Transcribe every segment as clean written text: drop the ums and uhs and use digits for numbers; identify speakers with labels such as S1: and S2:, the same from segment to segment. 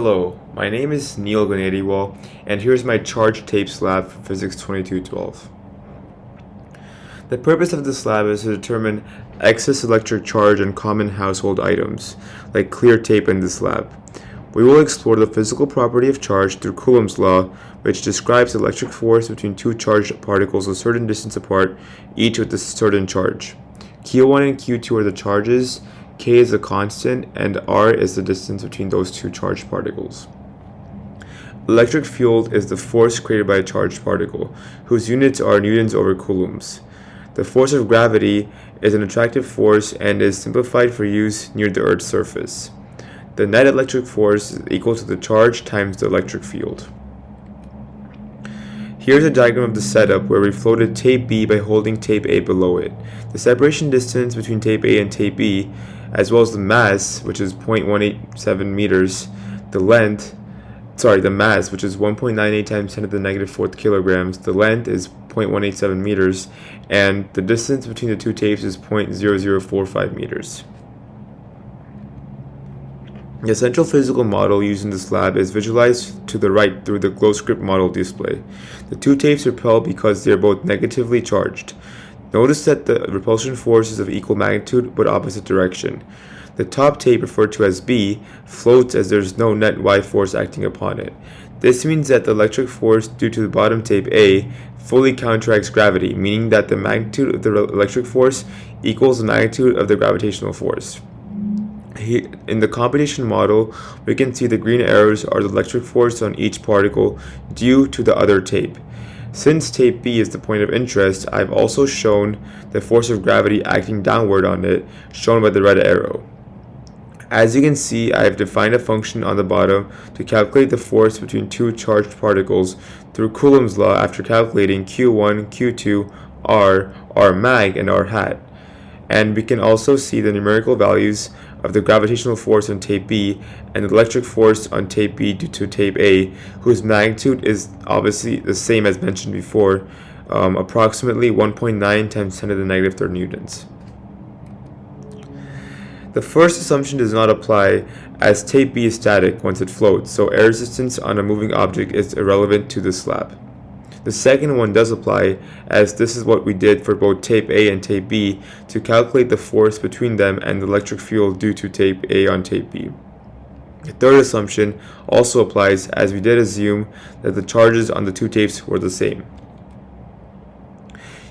S1: Hello, my name is Neil Ganadiwal, and here's my charge tapes lab for Physics 2212. The purpose of this lab is to determine excess electric charge on common household items, like clear tape in this lab. We will explore the physical property of charge through Coulomb's law, which describes the electric force between two charged particles a certain distance apart, each with a certain charge. Q1 and Q2 are the charges, K is a constant, and R is the distance between those two charged particles. Electric field is the force created by a charged particle, whose units are newtons over coulombs. The force of gravity is an attractive force and is simplified for use near the Earth's surface. The net electric force is equal to the charge times the electric field. Here's a diagram of the setup where we floated tape B by holding tape A below it. The separation distance between tape A and tape B, as well as the mass, which is 0.187 meters, the mass, which is 1.98 times 10 to the negative 4th kilograms, the length is 0.187 meters, and the distance between the two tapes is 0.0045 meters. The central physical model used in this lab is visualized to the right through the glow script model display. The two tapes repel because they are both negatively charged. Notice that the repulsion force is of equal magnitude but opposite direction. The top tape, referred to as B, floats as there is no net Y force acting upon it. This means that the electric force due to the bottom tape A fully counteracts gravity, meaning that the magnitude of the electric force equals the magnitude of the gravitational force. In the computation model, we can see the green arrows are the electric force on each particle due to the other tape. Since tape B is the point of interest, I've also shown the force of gravity acting downward on it, shown by the red arrow. As you can see, I have defined a function on the bottom to calculate the force between two charged particles through Coulomb's law after calculating Q1, Q2, R mag, and R hat. And we can also see the numerical values of the gravitational force on tape B and the electric force on tape B due to tape A, whose magnitude is obviously the same as mentioned before, approximately 1.9 times 10 to the negative 3rd newtons. The first assumption does not apply, as tape B is static once it floats, so air resistance on a moving object is irrelevant to this lab. The second one does apply, as this is what we did for both tape A and tape B to calculate the force between them and the electric field due to tape A on tape B. The third assumption also applies, as we did assume that the charges on the two tapes were the same.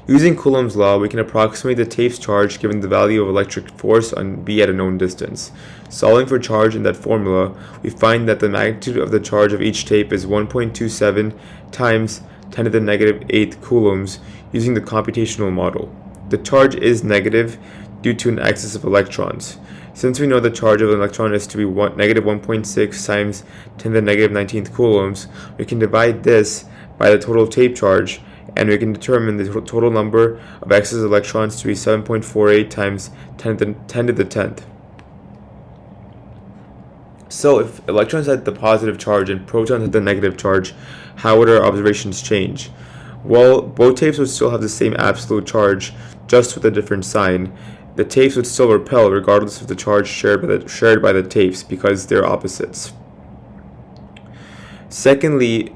S1: Using Coulomb's law, we can approximate the tape's charge given the value of electric force on B at a known distance. Solving for charge in that formula, we find that the magnitude of the charge of each tape is 1.27 times 10 to the negative 8th coulombs using the computational model. The charge is negative due to an excess of electrons. Since we know the charge of an electron is to be negative 1.6 times 10 to the negative 19th coulombs, we can divide this by the total tape charge, and we can determine the total number of excess electrons to be 7.48 times 10 to the 10th. So if electrons had the positive charge and protons had the negative charge, how would our observations change? Well, both tapes would still have the same absolute charge, just with a different sign. The tapes would still repel regardless of the charge shared by the tapes because they're opposites. Secondly,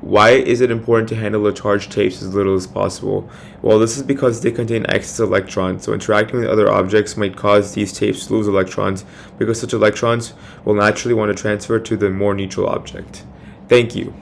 S1: why is it important to handle the charged tapes as little as possible? Well, this is because they contain excess electrons, so interacting with other objects might cause these tapes to lose electrons because such electrons will naturally want to transfer to the more neutral object. Thank you.